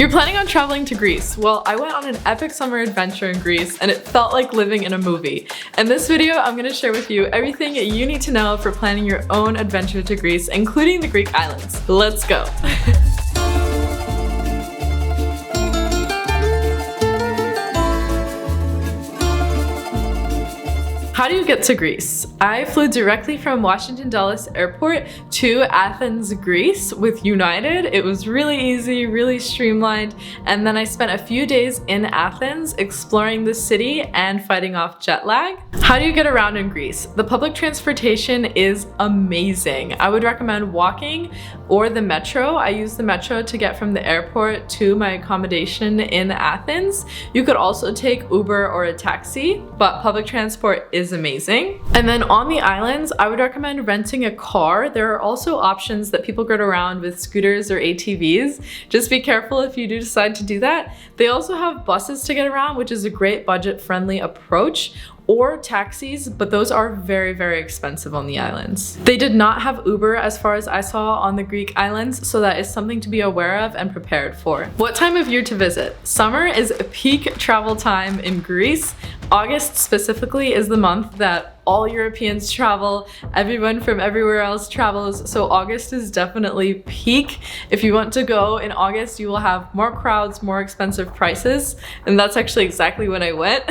You're planning on traveling to Greece. Well, I went on an epic summer adventure in Greece and it felt like living in a movie. In this video, I'm going to share with you everything you need to know for planning your own adventure to Greece, including the Greek islands. Let's go. How do you get to Greece? I flew directly from Washington Dulles Airport to Athens, Greece with United. It was really easy, really streamlined, and then I spent a few days in Athens exploring the city and fighting off jet lag. How do you get around in Greece? The public transportation is amazing. I would recommend walking or the metro. I use the metro to get from the airport to my accommodation in Athens. You could also take Uber or a taxi, but public transport is amazing. And then on the islands, I would recommend renting a car. There are also options that people get around with scooters or ATVs. Just be careful if you do decide to do that. They also have buses to get around, which is a great budget-friendly approach, or taxis, but those are very, very expensive on the islands. They did not have Uber as far as I saw on the Greek islands, so that is something to be aware of and prepared for. What time of year to visit? Summer is a peak travel time in Greece. August specifically is the month that all Europeans travel, everyone from everywhere else travels, so August is definitely peak. If you want to go in August, you will have more crowds, more expensive prices, and that's actually exactly when I went.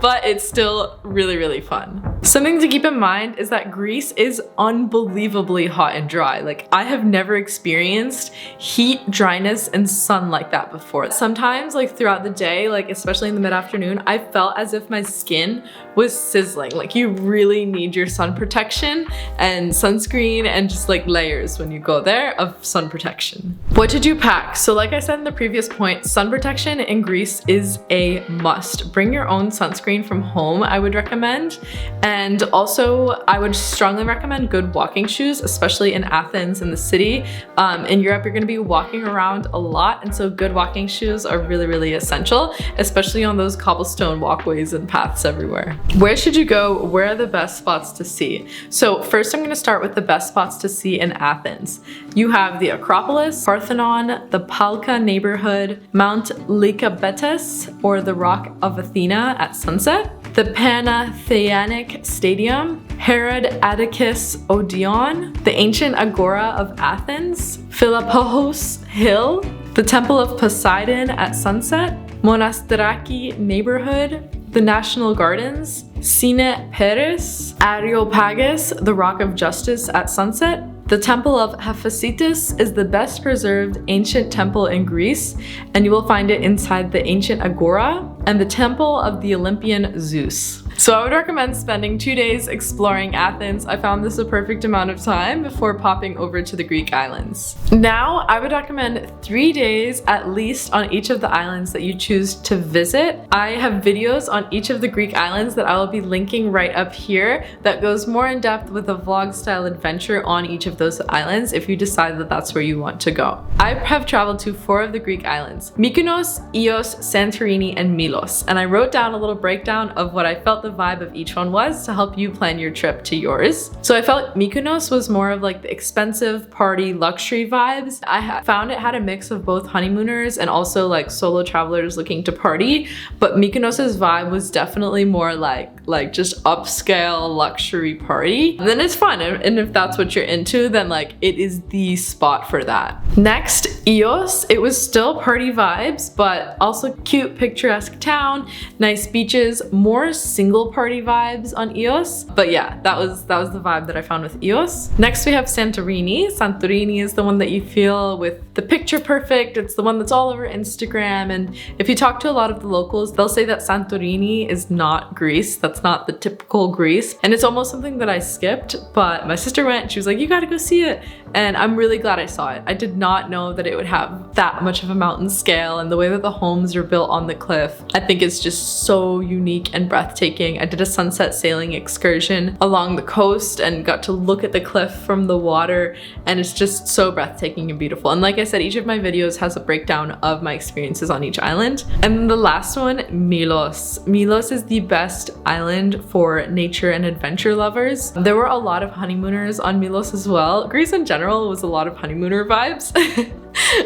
But it's still really, really fun. Something to keep in mind is that Greece is unbelievably hot and dry. Like, I have never experienced heat, dryness, and sun like that before. Sometimes, like throughout the day, like especially in the mid-afternoon, I felt as if my skin was sizzling. Like, you really need your sun protection and sunscreen and just like layers when you go there of sun protection. What did you pack? So like I said in the previous point, sun protection in Greece is a must. Bring your own sunscreen from home, I would recommend. And also, I would strongly recommend good walking shoes, especially in Athens, in the city. In Europe, you're going to be walking around a lot, and so good walking shoes are really, really essential, especially on those cobblestone walkways and paths everywhere. Where should you go? Where are the best spots to see? So first, I'm going to start with the best spots to see in Athens. You have the Acropolis, Parthenon, the Palka neighborhood, Mount Lycabettus, or the Rock of Athena at sunset, the Panathenaic Stadium, Herod Atticus Odeon, the ancient Agora of Athens, Philippohos Hill, the Temple of Poseidon at sunset, Monastiraki neighborhood, the National Gardens, Sine Peris, Areopagus, the Rock of Justice at sunset. The Temple of Hephaestus is the best preserved ancient temple in Greece, and you will find it inside the ancient Agora, and the Temple of the Olympian Zeus. So I would recommend spending 2 days exploring Athens. I found this a perfect amount of time before popping over to the Greek islands. Now, I would recommend 3 days at least on each of the islands that you choose to visit. I have videos on each of the Greek islands that I will be linking right up here that goes more in depth with a vlog style adventure on each of those islands if you decide that that's where you want to go. I have traveled to 4 of the Greek islands: Mykonos, Ios, Santorini, and Milos, and I wrote down a little breakdown of what I felt the vibe of each one was to help you plan your trip to yours. So I felt Mykonos was more of like the expensive party luxury vibes. I found it had a mix of both honeymooners and also like solo travelers looking to party, but Mykonos's vibe was definitely more like just upscale luxury party. And then it's fun, and if that's what you're into, then like it is the spot for that. Next, Ios. It was still party vibes, but also cute, picturesque town, nice beaches, more single party vibes on Ios. But yeah, that was the vibe that I found with Ios. Next we have Santorini. Santorini is the one that you feel with the picture perfect. It's the one that's all over Instagram, and if you talk to a lot of the locals, they'll say that Santorini is not Greece. That's not the typical Greece, and it's almost something that I skipped, but my sister went. She was like, you gotta go see it, and I'm really glad I saw it. I did not know that it would have that much of a mountain scale, and the way that the homes are built on the cliff, I think it's just so unique and breathtaking. I did a sunset sailing excursion along the coast and got to look at the cliff from the water, and it's just so breathtaking and beautiful. And like I said, each of my videos has a breakdown of my experiences on each island. And then the last one, Milos. Milos is the best island for nature and adventure lovers. There were a lot of honeymooners on Milos as well. Greece in general was a lot of honeymooner vibes.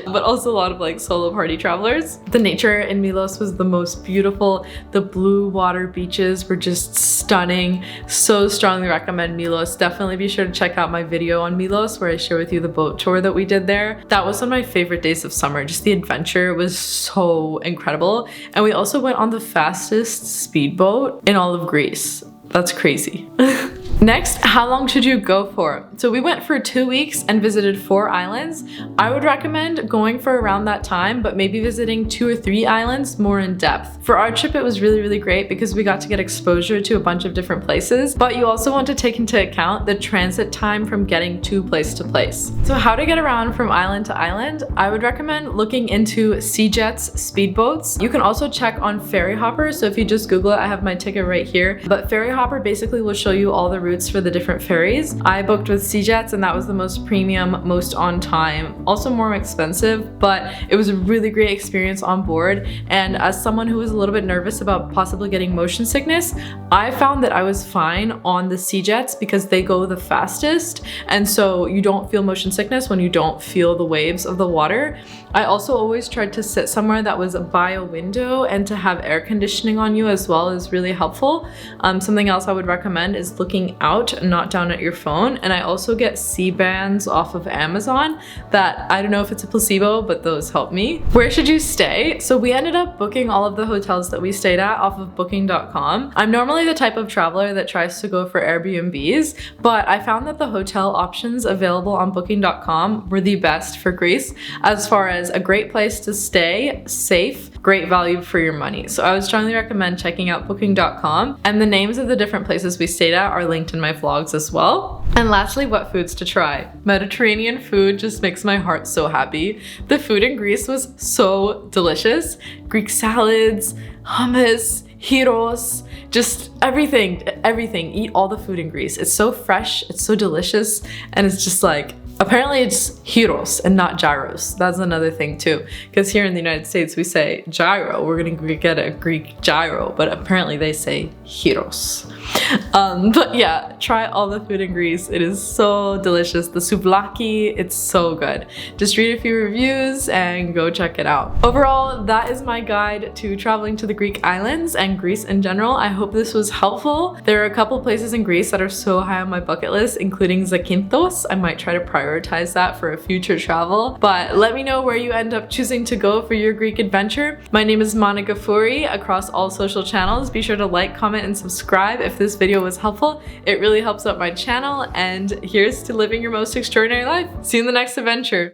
but also a lot of like solo party travelers. The nature in Milos was the most beautiful. The blue water beaches were just stunning. So strongly recommend Milos. Definitely be sure to check out my video on Milos where I share with you the boat tour that we did there. That was one of my favorite days of summer. Just the adventure was so incredible. And we also went on the fastest speedboat in all of Greece. That's crazy. Next, how long should you go for? So we went for 2 weeks and visited 4 islands. I would recommend going for around that time, but maybe visiting 2 or 3 islands more in depth. For our trip, it was really, really great because we got to get exposure to a bunch of different places, but you also want to take into account the transit time from getting to place to place. So how to get around from island to island? I would recommend looking into Sea Jets speedboats. You can also check on ferry hoppers. So if you just Google it, I have my ticket right here, but ferry hopper basically will show you all the routes for the different ferries. I booked with Sea Jets and that was the most premium, most on time, also more expensive, but it was a really great experience on board. And as someone who was a little bit nervous about possibly getting motion sickness, I found that I was fine on the Sea Jets because they go the fastest, and so you don't feel motion sickness when you don't feel the waves of the water. I also always tried to sit somewhere that was by a window, and to have air conditioning on you as well is really helpful. Something else I would recommend is looking out, not down at your phone. And I also get sea bands off of Amazon that, I don't know if it's a placebo, but those help me. Where should you stay? So we ended up booking all of the hotels that we stayed at off of booking.com. I'm normally the type of traveler that tries to go for Airbnbs, but I found that the hotel options available on booking.com were the best for Greece as far as a great place to stay, safe, great value for your money. So I would strongly recommend checking out booking.com, and the names of the different places we stayed at are linked in my vlogs as well. And lastly, what foods to try. Mediterranean food just makes my heart so happy. The food in Greece was so delicious. Greek salads, hummus, gyros, just everything. Eat all the food in Greece. It's so fresh, it's so delicious, and it's just like, apparently it's gyros and not gyros. That's another thing too, because here in the United States we say gyro. We're gonna get a Greek gyro, but apparently they say gyros. But yeah, try all the food in Greece. It is so delicious. The souvlaki, it's so good. Just read a few reviews and go check it out. Overall, that is my guide to traveling to the Greek islands and Greece in general. I hope this was helpful. There are a couple places in Greece that are so high on my bucket list, including Zakynthos. I might try to prioritize that for a future travel, but let me know where you end up choosing to go for your Greek adventure. My name is Mahna Ghafori across all social channels. Be sure to like, comment, and subscribe if this video was helpful. It really helps out my channel, and here's to living your most extraordinary life. See you in the next adventure.